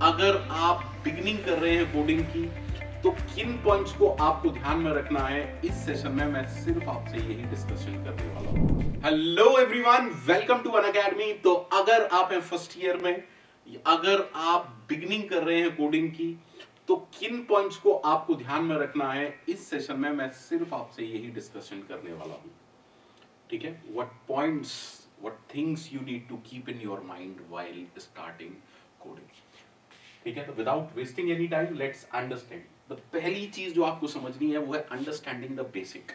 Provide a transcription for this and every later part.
अगर आप बिगिनिंग कर रहे हैं कोडिंग की तो किन पॉइंट्स को आपको ध्यान में रखना है, इस सेशन में मैं सिर्फ आपसे यही डिस्कशन करने वाला हूं। Hello everyone, welcome to Unacademy. तो अगर आप हैं फर्स्ट ईयर में, अगर आप बिगिनिंग कर रहे हैं कोडिंग की तो किन पॉइंट्स को आपको ध्यान में रखना है, इस सेशन में मैं सिर्फ आपसे यही डिस्कशन करने वाला हूं। ठीक है, what points, what things you need to keep in your mind while starting coding. ठीक है, तो without wasting any time let's understand. तो पहली चीज जो आपको समझनी है वो है अंडरस्टैंडिंग द बेसिक।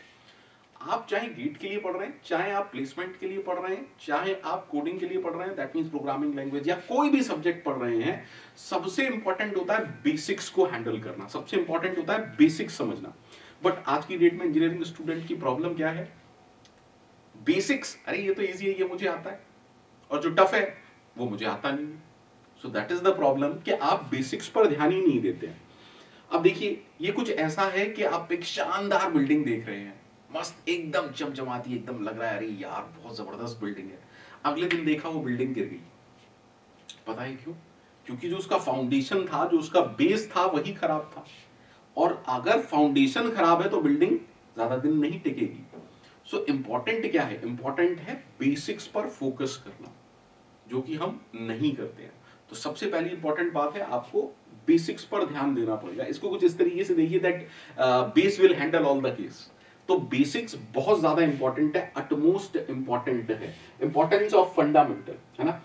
आप चाहे गेट के लिए पढ़ रहे हैं, चाहे आप प्लेसमेंट के लिए पढ़ रहे हैं, चाहे आप कोडिंग के लिए पढ़ रहे हैं, दैट मींस प्रोग्रामिंग लैंग्वेज, या कोई भी सब्जेक्ट पढ़ रहे हैं, सबसे इंपॉर्टेंट होता है बेसिक्स को हैंडल करना, सबसे इंपॉर्टेंट होता है बेसिक्स समझना। बट आज की डेट में इंजीनियरिंग स्टूडेंट की प्रॉब्लम क्या है? बेसिक्स, अरे ये तो इजी है, ये मुझे आता है, और जो टफ है वो मुझे आता नहीं है। So that is the problem कि आप बेसिक्स पर ध्यान ही नहीं देते हैं। अब देखिए, ये कुछ ऐसा है कि आप एक शानदार बिल्डिंग देख रहे हैं, मस्त एकदम चमचमाती, एकदम लग रहा है अरे यार बहुत जबरदस्त बिल्डिंग है। अगले दिन देखा वो बिल्डिंग गिर गई। पता है क्यों? क्योंकि जो उसका फाउंडेशन था, जो उसका बेस था, वही खराब था। और अगर फाउंडेशन खराब है तो बिल्डिंग ज्यादा दिन नहीं टिकेगी। सो इंपॉर्टेंट क्या है? इंपॉर्टेंट है बेसिक्स पर फोकस करना, जो कि हम नहीं करते हैं। तो सबसे पहली इंपॉर्टेंट बात है, आपको बेसिक्स पर ध्यान देना पड़ेगा। इसको कुछ इस तरीके से देखिए, that base will handle all the case. तो बेसिक्स बहुत ज्यादा इंपॉर्टेंट है, अटमोस्ट इंपॉर्टेंट है। इंपॉर्टेंस ऑफ फंडामेंटल, है ना।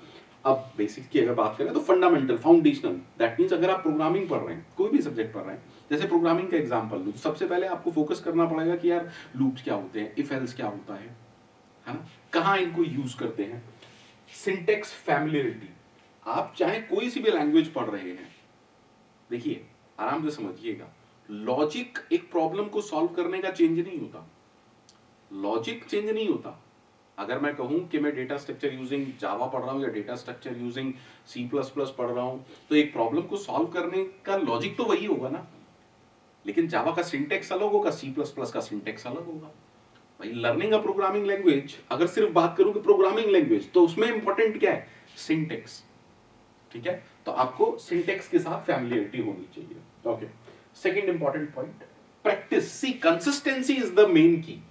अब बेसिक्स की अगर बात करें तो फंडामेंटल, फाउंडेशनल, दैट मींस अगर आप प्रोग्रामिंग पढ़ रहे हैं, कोई भी सब्जेक्ट पढ़ रहे हैं, जैसे प्रोग्रामिंग का एग्जांपल लूं, सबसे पहले आपको फोकस करना पड़ेगा कि यार लूप्स क्या होते हैं, इफ एल्स क्या होता है ना, कहां इनको यूज करते हैं। सिंटेक्स फैमिलियरिटी, आप चाहे कोई सी भी लैंग्वेज पढ़ रहे हैं, देखिए आराम से समझिएगा, लॉजिक एक प्रॉब्लम को सॉल्व करने का चेंज नहीं होता, लॉजिक चेंज नहीं होता। अगर मैं कहूं कि मैं डेटा स्ट्रक्चर यूजिंग जावा पढ़ रहा हूं या data structure using C plus plus पढ़ रहा हूं, तो एक प्रॉब्लम को सॉल्व करने का लॉजिक तो वही होगा ना, लेकिन जावा का सिंटेक्स अलग होगा, सी प्लस प्लस का सिंटेक्स अलग होगा। भाई लर्निंग अ प्रोग्रामिंग लैंग्वेज, अगर सिर्फ बात करूं कि प्रोग्रामिंग लैंग्वेज, तो उसमें इंपॉर्टेंट क्या है? सिंटेक्स। ठीक है, तो आपको सिंटेक्स के साथ फैमिलियरिटी होनी चाहिए। Okay, second important point, practice. See consistency is the main key.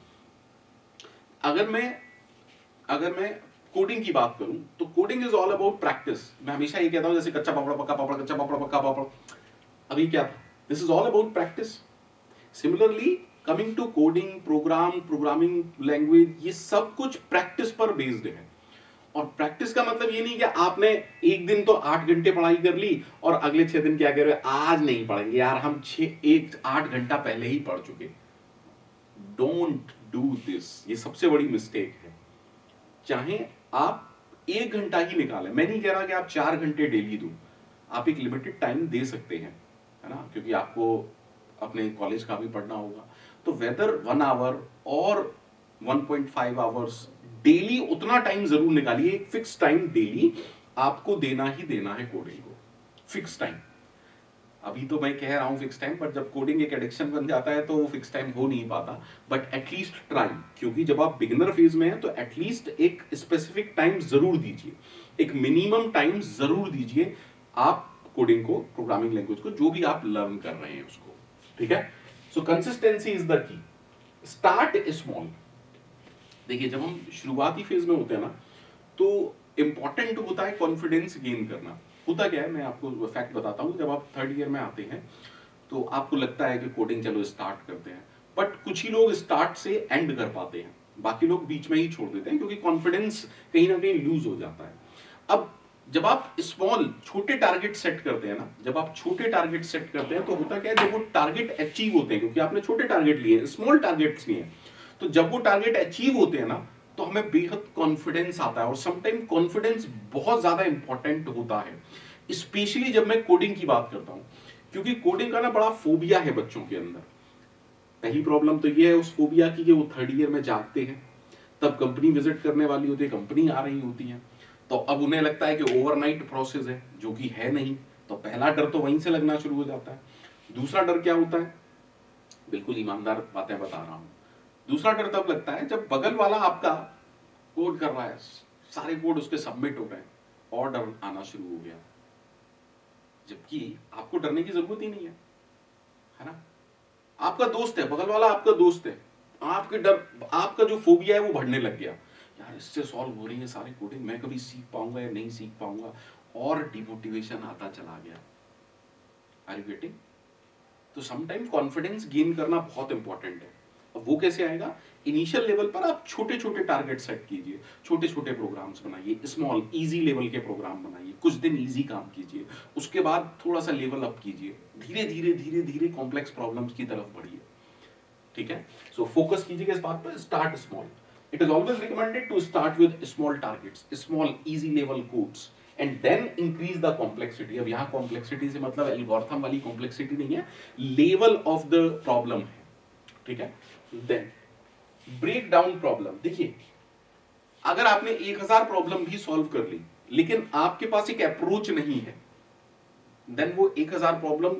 अगर मैं कोडिंग की बात करूं तो coding is all about practice. मैं हमेशा ये कहता हूं, जैसे कच्चा पापड़ पक्का पापड़, कच्चा पापड़ पक्का पापड़, अभी क्या था? This is all about practice. Similarly coming to coding, programming language, ये सब कुछ प्रैक्टिस पर बेस्ड है। और प्रैक्टिस का मतलब ये नहीं कि आपने एक दिन तो 8 घंटे पढ़ाई कर ली और अगले 6 दिन क्या कह रहे हो, आज नहीं पढ़ेंगे यार, हम 8 घंटा पहले ही पढ़ चुके। डोंट डू दिस, ये सबसे बड़ी मिस्टेक है। चाहे आप 1 घंटा ही निकालें, मैं नहीं कह रहा कि आप 4 घंटे डेली दो, आप एक लिमिटेड टाइम दे सकते हैं, है ना, क्योंकि आपको अपने कॉलेज का भी पढ़ना होगा। तो वेदर 1 आवर और 1.5 आवर्स डेली, उतना टाइम जरूर निकालिए, एक फिक्स टाइम डेली आपको देना ही देना है कोडिंग को, फिक्स टाइम। अभी तो मैं कह रहा हूं फिक्स टाइम, बट जब कोडिंग एक एडिक्शन बन जाता है तो वो फिक्स टाइम हो नहीं पाता। बट एटलीस्ट ट्राई, क्योंकि जब आप बिगिनर फेज में हैं तो एटलीस्ट एक स्पेसिफिक टाइम जरूर दीजिए, एक मिनिमम टाइम जरूर दीजिए आप कोडिंग को, प्रोग्रामिंग लैंग्वेज को, जो भी आप लर्न कर रहे हैं उसको। ठीक है, सो consistency is the key. Start small. देखिए, जब हम शुरुआती फेज में होते हैं ना, तो इंपॉर्टेंट होता है कॉन्फिडेंस गेन करना। होता क्या है, मैं आपको फैक्ट बताता हूँ, जब आप थर्ड ईयर में आते हैं तो आपको लगता है कि कोडिंग चलो स्टार्ट करते हैं, बट कुछ ही लोग स्टार्ट से एंड कर पाते हैं, बाकी लोग बीच में ही छोड़ देते हैं, क्योंकि कॉन्फिडेंस कहीं ना कहीं लूज हो जाता है। अब जब आप स्मॉल, छोटे टारगेट सेट करते हैं ना, जब आप छोटे टारगेट सेट करते हैं तो होता क्या है, जब वो टारगेट अचीव होते हैं, क्योंकि आपने छोटे टारगेट लिए, स्मॉल टारगेट्स लिए हैं, तो जब वो टारगेट अचीव होते हैं ना, तो हमें बेहद कॉन्फिडेंस आता है। और समटाइम कॉन्फिडेंस बहुत ज्यादा इंपॉर्टेंट होता है, स्पेशली जब मैं कोडिंग की बात करता हूं, क्योंकि कोडिंग का ना बड़ा फोबिया है बच्चों के अंदर। पहली प्रॉब्लम तो ये है उस फोबिया की कि वो थर्ड ईयर में जागते हैं, तब कंपनी विजिट करने वाली होती है, कंपनी आ रही होती है, तो अब उन्हें लगता है कि ओवरनाइट प्रोसेस है, जो कि है नहीं। तो पहला डर तो वहीं से लगना शुरू हो जाता है। दूसरा डर क्या होता है, बिल्कुल ईमानदार बातें बता रहा हूं, दूसरा डर तब लगता है जब बगल वाला आपका कोड कर रहा है, सारे कोड उसके सबमिट हो रहे हैं, और डर आना शुरू हो गया। जबकि आपको डरने की जरूरत ही नहीं है ना। आपका दोस्त है, बगल वाला आपका दोस्त है, आपके डर, आपका जो फोबिया है वो बढ़ने लग गया, यार इससे सॉल्व हो रही है सारी कोडिंग, मैं कभी सीख पाऊंगा या नहीं सीख पाऊंगा, और डिमोटिवेशन आता चला गया। Are you getting? तो समटाइम्स कॉन्फिडेंस गेन करना बहुत इंपॉर्टेंट है। अब वो कैसे आएगा? इनिशियल लेवल पर आप छोटे छोटे टारगेट सेट कीजिए, छोटे छोटे प्रोग्राम्स बनाइए, स्मॉल इजी लेवल के प्रोग्राम बनाइए, कुछ दिन इजी काम कीजिए, उसके बाद थोड़ा सा लेवल अप कीजिए, धीरे धीरे धीरे धीरे कॉम्प्लेक्स प्रॉब्लम्स की तरफ बढ़िए। ठीक है, सो फोकस कीजिएगा इस बात पर, start small. It is always recommended to start with small targets, small easy level codes, and then increase the complexity. अब यहाँ कॉम्प्लेक्सिटी से मतलब एल्गोरिथम वाली कॉम्प्लेक्सिटी नहीं है, लेवल ऑफ द प्रॉब्लम है। ठीक है, देन ब्रेक डाउन प्रॉब्लम। देखिए, अगर आपने 1000 प्रॉब्लम भी सॉल्व कर ली लेकिन आपके पास एक अप्रोच नहीं है, देन वो 1000 प्रॉब्लम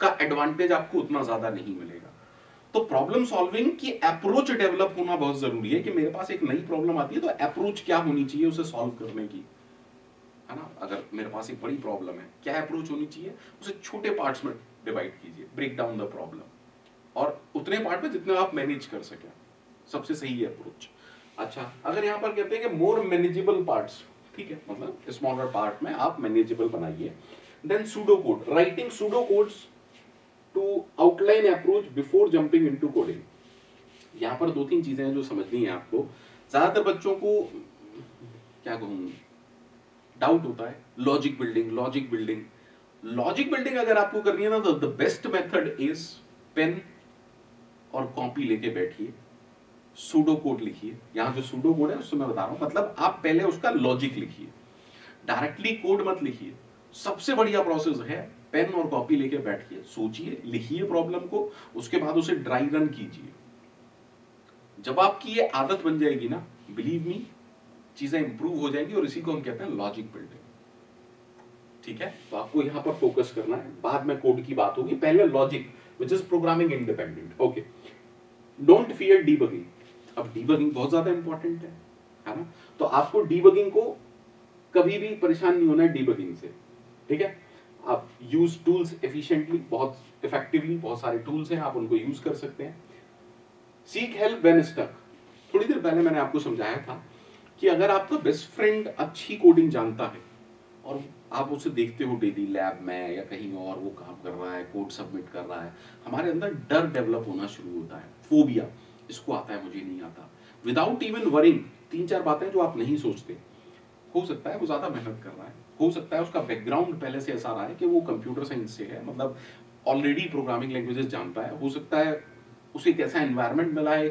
का एडवांटेज आपको उतना ज्यादा नहीं मिलेगा। तो प्रॉब्लम सॉल्विंग की अप्रोच डेवलप होना बहुत जरूरी है कि मेरे पास एक नई प्रॉब्लम आती है तो अप्रोच क्या होनी चाहिए उसे सॉल्व करने की, है ना। अगर मेरे पास एक बड़ी प्रॉब्लम है, क्या अप्रोच होनी चाहिए? उसे छोटे पार्ट्स में डिवाइड कीजिए, ब्रेक डाउन द प्रॉब्लम, और उतने पार्ट में जितने आप मैनेज कर सकें, सबसे सही है अप्रोच। अच्छा, अगर यहां पर कहते हैं कि मोर मैनेजेबल पार्ट्स, ठीक है, मतलब स्मॉलर पार्ट में आप मैनेजेबल बनाइए। Then pseudo code, writing pseudo codes to outline approach before jumping into coding. यहां पर दो तीन चीजें हैं जो समझनी है आपको। ज्यादातर बच्चों को क्या कहूं, डाउट होता है logic building, logic building. Logic building अगर आपको करनी है ना तो the best method is pen और कॉपी लेके बैठिए, सूडो कोड लिखिए। यहां जो सूडो कोड है उससे मैं बता रहा हूं, मतलब आप पहले उसका लॉजिक लिखिए, डायरेक्टली कोड मत लिखिए। सबसे बढ़िया प्रोसेस है पेन और कॉपी लेके बैठिए, सोचिए, लिखिए प्रॉब्लम को, उसके बाद उसे ड्राई रन कीजिए। जब आपकी ये आदत बन जाएगी ना, बिलीव मी, चीजें इंप्रूव हो जाएंगी, और इसी को हम कहते हैं लॉजिक बिल्डिंग। ठीक है, तो आपको यहां पर फोकस करना है, बाद में कोड की बात होगी, पहले logic which is programming independent. Okay, don't fear debugging. अब डीबगिंग बहुत ज्यादा इंपॉर्टेंट है ना। तो आपको डीबगिंग को कभी भी परेशान नहीं होना है डीबगिंग से। ठीक है, आप यूज टूल्स एफिशिएंटली, बहुत इफेक्टिवली, बहुत सारे टूल्स हैं, आप उनको यूज कर सकते हैं। Seek help when stuck. थोड़ी देर पहले मैंने आपको समझाया था कि अगर आपका बेस्ट फ्रेंड अच्छी कोडिंग जानता है और आप उसे देखते हो डेली लैब में या कहीं और वो काम कर रहा है, कोड सबमिट कर रहा है, हमारे अंदर डर डेवलप होना शुरू होता है, फोबिया, इसको आता है मुझे नहीं आता। विदाउट इवन वरिंग, तीन चार बातें जो आप नहीं सोचते, हो सकता है वो ज्यादा मेहनत कर रहा है, हो सकता है उसका बैकग्राउंड पहले से ऐसा रहा है कि वो कंप्यूटर साइंस से है, मतलब ऑलरेडी प्रोग्रामिंग लैंग्वेजेस जानता है, हो सकता है उसे एक ऐसा एनवायरनमेंट मिला है,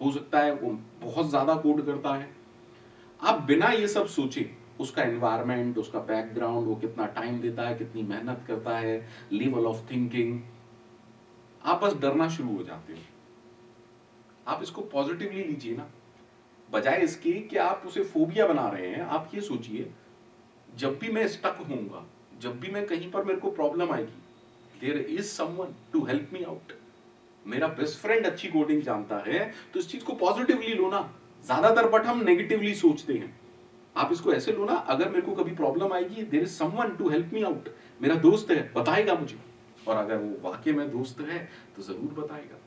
हो सकता है वो बहुत ज्यादा कोड करता है। आप बिना ये सब सोचे, उसका एनवायरनमेंट, उसका बैकग्राउंड, वो कितना टाइम देता है, कितनी मेहनत करता है, लेवल ऑफ थिंकिंग, आप बस डरना शुरू हो जाते हो। आप इसको पॉजिटिवली लीजिए ना, बजाय इसके कि आप उसे फोबिया बना रहे हैं। आप ये सोचिए, जब भी मैं स्टक होऊंगा, जब भी मैं कहीं पर मेरे को प्रॉब्लम आएगी, there is someone to help me out. मेरा बेस्ट फ्रेंड अच्छी कोडिंग जानता है, तो इस चीज को पॉजिटिवली लो ना। ज्यादातर बट हम नेगेटिवली सोचते हैं, आप इसको ऐसे लो ना, अगर मेरे को कभी प्रॉब्लम आएगी, there is someone to help me out, मेरा दोस्त है, बताएगा मुझे, और अगर वो वाकई में दोस्त है तो जरूर बताएगा।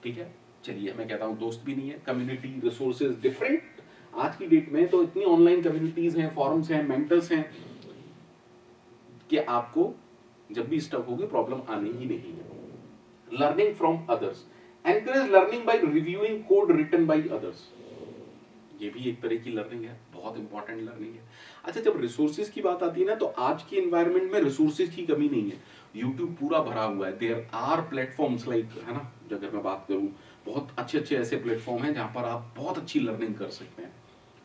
ठीक है, चलिए, मैं कहता हूं दोस्त भी नहीं है, कम्युनिटी रिसोर्सेज डिफरेंट। आज की डेट में तो इतनी ऑनलाइन कम्युनिटीज हैं, फॉरम्स हैं, मेंटर्स हैं कि आपको जब भी स्टक होगे प्रॉब्लम आने ही नहीं है। Learning from others, encourage learning by reviewing code written by others. ये भी एक तरह की लर्निंग है, बहुत इंपॉर्टेंट लर्निंग है। अच्छा, जब रिसोर्सेज की बात आती है ना, तो आज की एनवायरनमेंट में रिसोर्सेज की कमी नहीं है, यूट्यूब पूरा भरा हुआ है। देयर आर प्लेटफॉर्म्स लाइक, है ना, अगर मैं बात करूं, बहुत अच्छे अच्छे ऐसे प्लेटफॉर्म हैं जहां पर आप बहुत अच्छी लर्निंग कर सकते हैं।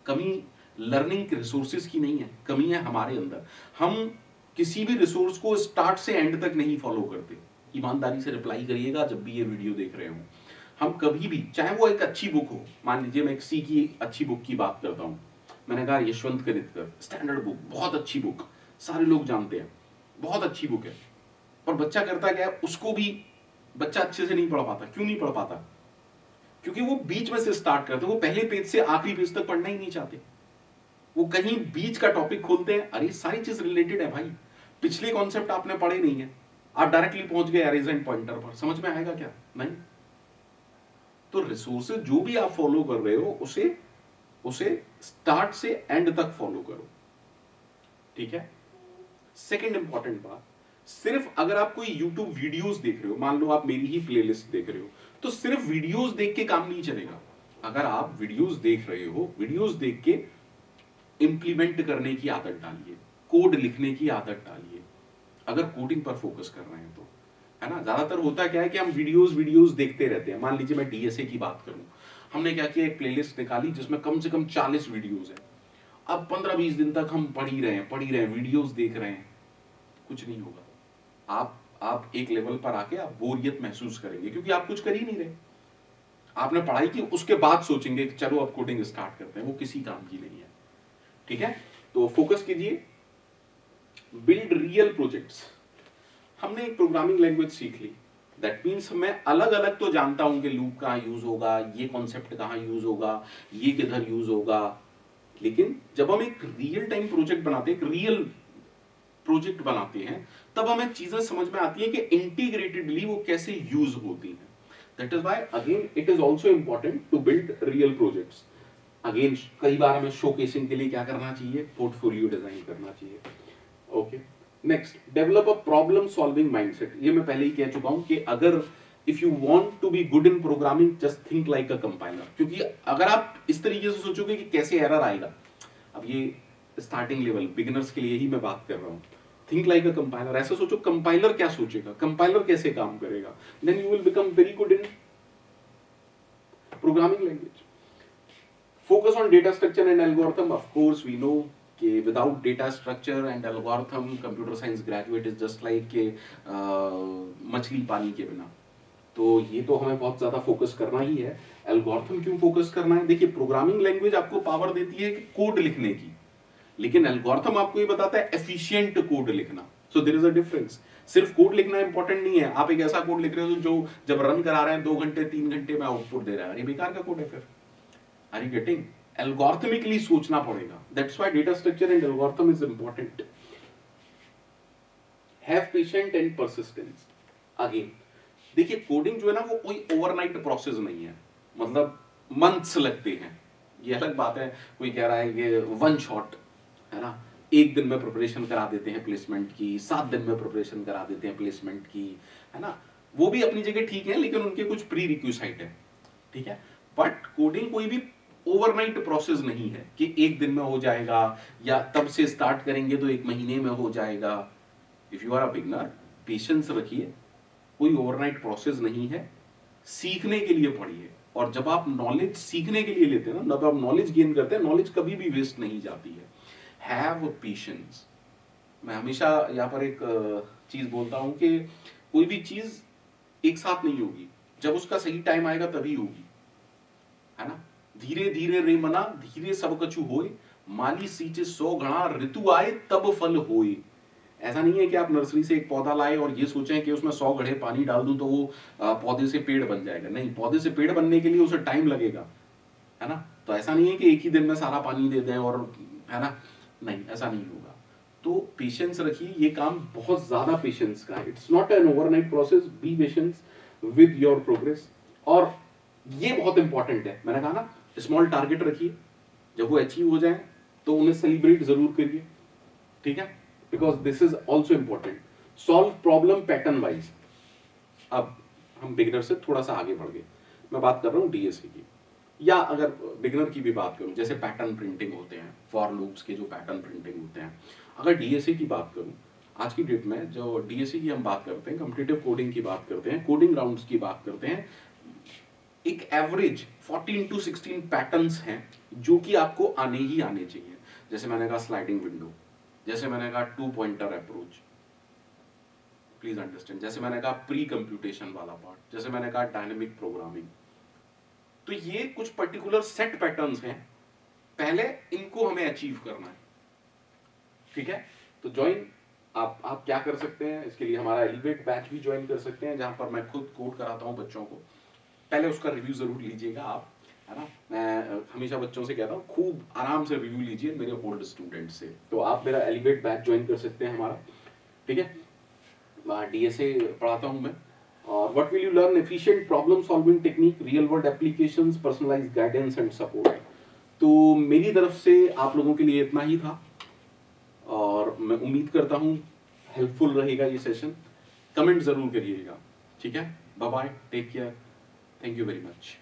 कमी लर्निंग के रिसोर्सेज की नहीं है, कमी है हमारे अंदर। हम किसी भी रिसोर्स को स्टार्ट से एंड तक नहीं फॉलो करते। ईमानदारी से रिप्लाई करिएगा जब भी ये वीडियो देख रहे हो। हम कभी भी, चाहे वो एक अच्छी बुक हो, मान लीजिए मैं किसी की अच्छी बुक की बात करता हूं, मैंने कहा यशवंत कनित्कर, स्टैंडर्ड बुक, बहुत अच्छी बुक, सारे लोग जानते हैं, बहुत अच्छी बुक है, पर बच्चा करता क्या है, उसको भी बच्चा अच्छे से नहीं पढ़ पाता। क्यों नहीं पढ़ पाता? क्योंकि वो बीच में से स्टार्ट करते, वो पहले पेज से आखिरी पेज तक पढ़ना ही नहीं चाहते। वो कहीं बीच का टॉपिक खोलते हैं, अरे सारी चीज रिलेटेड है भाई, पिछले कॉन्सेप्ट आपने पढ़े नहीं है, आप डायरेक्टली पहुंच गए एरेज एंड पॉइंटर पर, समझ में आएगा क्या? नहीं। तो रिसोर्सेज जो भी आप फॉलो कर रहे हो उसे स्टार्ट से एंड तक फॉलो करो, ठीक है। सेकंड इंपॉर्टेंट बात, सिर्फ अगर आप कोई यूट्यूब वीडियोस देख रहे हो, मान लो आप मेरी ही प्लेलिस्ट देख रहे हो, तो सिर्फ वीडियोस देख के काम नहीं चलेगा। अगर आप वीडियोस देख रहे हो, वीडियोस देख के इंप्लीमेंट करने की आदत डालिए, कोड लिखने की आदत डालिए, अगर कोडिंग पर फोकस कर रहे हैं तो, है ना। ज्यादातर होता क्या है कि हम वीडियोस देखते रहते हैं। मान लीजिए मैं डीएसए की बात करूं, हमने क्या किया, एक प्लेलिस्ट निकाली जिसमें कम से कम 40 वीडियोस है। अब 15-20 दिन तक हम पढ़ ही रहे हैं, वीडियोस देख रहे हैं, कुछ नहीं होगा। आप एक लेवल पर आके आप बोरियत महसूस करेंगे, क्योंकि आप कुछ कर ही नहीं रहे। आपने पढ़ाई की, उसके बाद सोचेंगे कि चलो अब कोडिंग स्टार्ट करते हैं, वो किसी काम की नहीं है, ठीक है। तो फोकस कीजिए, बिल्ड रियल प्रोजेक्ट्स। हमने एक प्रोग्रामिंग लैंग्वेज सीख ली, दैट मीन्स मैं अलग अलग तो जानता हूं कि लूप कहां यूज होगा, ये कॉन्सेप्ट कहां यूज होगा, ये किधर यूज होगा, लेकिन जब हम एक रियल टाइम प्रोजेक्ट बनाते हैं, एक रियल प्रोजेक्ट बनाते हैं, तब हमें चीजें समझ में आती है कि इंटीग्रेटेडली वो कैसे यूज होती हैं। That is why again it is also important to build real projects. Again कई बार हमें शोकेसिंग के लिए क्या करना चाहिए, पोर्टफोलियो डिजाइन करना चाहिए। Okay, next, develop a problem solving mindset. ये मैं पहले ही कह चुका हूं कि अगर if you want to be good in programming, just think like a compiler. क्योंकि अगर आप इस तरीके से सोचोगे कि कैसे एरर आएगा, अब ये स्टार्टिंग लेवल बिगिनर्स के लिए ही मैं बात कर रहा हूं, थिंक लाइक अ कंपाइलर। ऐसा सोचो, कंपाइलर क्या सोचेगा, कंपाइलर कैसे काम करेगा, then you will become very good in programming language. Focus on data structure and algorithm. Of course, we know कि without data structure and algorithm, computer science graduate is just like के मछली पानी के बिना। तो ये तो हमें बहुत ज्यादा फोकस करना ही है। एल्गोरिथम क्यों फोकस करना है? देखिए, प्रोग्रामिंग लैंग्वेज आपको पावर देती है कि कोड लिखने की, लेकिन एल्गोरिथम आपको ये बताता है एफिशिएंट कोड लिखना। So there is a difference. सिर्फ कोड लिखना इंपॉर्टेंट नहीं है। आप एक ऐसा कोड लिख रहे हो जो जब रन करा रहे हैं 2 घंटे 3 घंटे में आउटपुट दे रहा है, ये बेकार का कोड है फिर। Are you getting? Algorithmically सोचना पड़ेगा। That's why data structure and algorithm is important. Have patience and persistence. Again, देखिए कोडिंग जो है ना वो कोई ओवरनाइट प्रोसेस नहीं है, मतलब मंथ्स लगते हैं। ये अलग बात है, कोई कह रहा है कि वन शॉट है ना, एक दिन में प्रिपरेशन करा देते हैं प्लेसमेंट की, 7 दिन में प्रिपरेशन करा देते हैं प्लेसमेंट की, है ना। वो भी अपनी जगह ठीक है, लेकिन उनके कुछ प्री रिक्विजिट है, ठीक है। बट कोडिंग कोई भी ओवरनाइट प्रोसेस नहीं है कि एक दिन में हो जाएगा, या तब से स्टार्ट करेंगे तो 1 महीने में हो जाएगा। If you are a beginner, patience रखिए, कोई ओवरनाइट प्रोसेस नहीं है। सीखने के लिए पढ़िए, और जब आप नॉलेज सीखने के लिए लेते हैं ना, जब आप नॉलेज गेन करते हैं, नॉलेज कभी भी वेस्ट नहीं जाती है। Have patience. मैं हमेशा यहाँ पर एक चीज बोलता हूं कि कोई भी चीज एक साथ नहीं होगी, जब उसका सही टाइम आएगा तभी होगी, है ना। धीरे धीरे रे मना, धीरे सब कछु होए, माली सींचे 100 घड़ा, ऋतु आए तब फल होए। ऐसा नहीं है कि आप नर्सरी से एक पौधा लाए और ये सोचें कि उसमें 100 घड़े पानी डाल दूं तो वो पौधे से पेड़ बन जाएगा। नहीं, पौधे से पेड़ बनने के लिए उसे टाइम लगेगा, है ना। तो ऐसा नहीं है कि एक ही दिन में सारा पानी दे दें और, है ना, नहीं, ऐसा नहीं होगा। तो पेशेंस रखिए, ये काम बहुत ज्यादा पेशेंस का है। It's not an overnight process. B patience with your progress. और ये बहुत इंपॉर्टेंट है, मैंने कहा ना, स्मॉल टारगेट रखिए, जब वो अचीव हो जाए तो उन्हें सेलिब्रेट जरूर करिए, ठीक है, because this is also important. Solve problem pattern wise. अब हम बिगिनर से थोड़ा सा आगे बढ़ गए, मैं बात कर रहा हूं डीएसए की, या अगर बिगिनर की भी बात करूं, जैसे पैटर्न प्रिंटिंग होते हैं, फॉर लूप्स के जो पैटर्न प्रिंटिंग होते हैं। अगर डीएसए की बात करूं, आज की डेट में जो डीएसए की हम बात करते हैं, कॉम्पिटिटिव कोडिंग की बात करते हैं, कोडिंग राउंड्स की बात करते हैं, एक एवरेज 14 to 16 पैटर्न्स हैं जो कि आपको आने ही आने चाहिए। जैसे मैंने कहा स्लाइडिंग विंडो, जैसे मैंने कहा 2 पॉइंटर अप्रोच, प्लीज अंडरस्टैंड, जैसे मैंने कहा प्री कंप्यूटेशन वाला पार्ट, जैसे मैंने कहा डायनेमिक प्रोग्रामिंग। तो ये कुछ पर्टिकुलर सेट पैटर्न्स हैं, पहले इनको हमें अचीव करना है, ठीक है। तो ज्वाइन आप क्या कर सकते हैं, इसके लिए हमारा एलिवेट बैच भी ज्वाइन कर सकते हैं, जहां पर मैं खुद कोड कराता हूं बच्चों को। पहले उसका रिव्यू जरूर लीजिएगा आप, है ना। मैं हमेशा बच्चों से कहता हूँ खूब आराम से रिव्यू लीजिए मेरे ओल्ड स्टूडेंट से। तो आप मेरा एलिवेट बैच ज्वाइन कर सकते हैं हमारा, ठीक है, DSA पढ़ाता हूँ मैं। और what will you learn? Efficient problem solving technique, real world applications, personalised guidance and support. तो मेरी तरफ से आप लोगों के लिए इतना ही था और मैं उम्मीद करता हूँ हेल्पफुल रहेगा ये सेशन। कमेंट जरूर करिएगा, ठीक है। Bye bye, take care, thank you very much.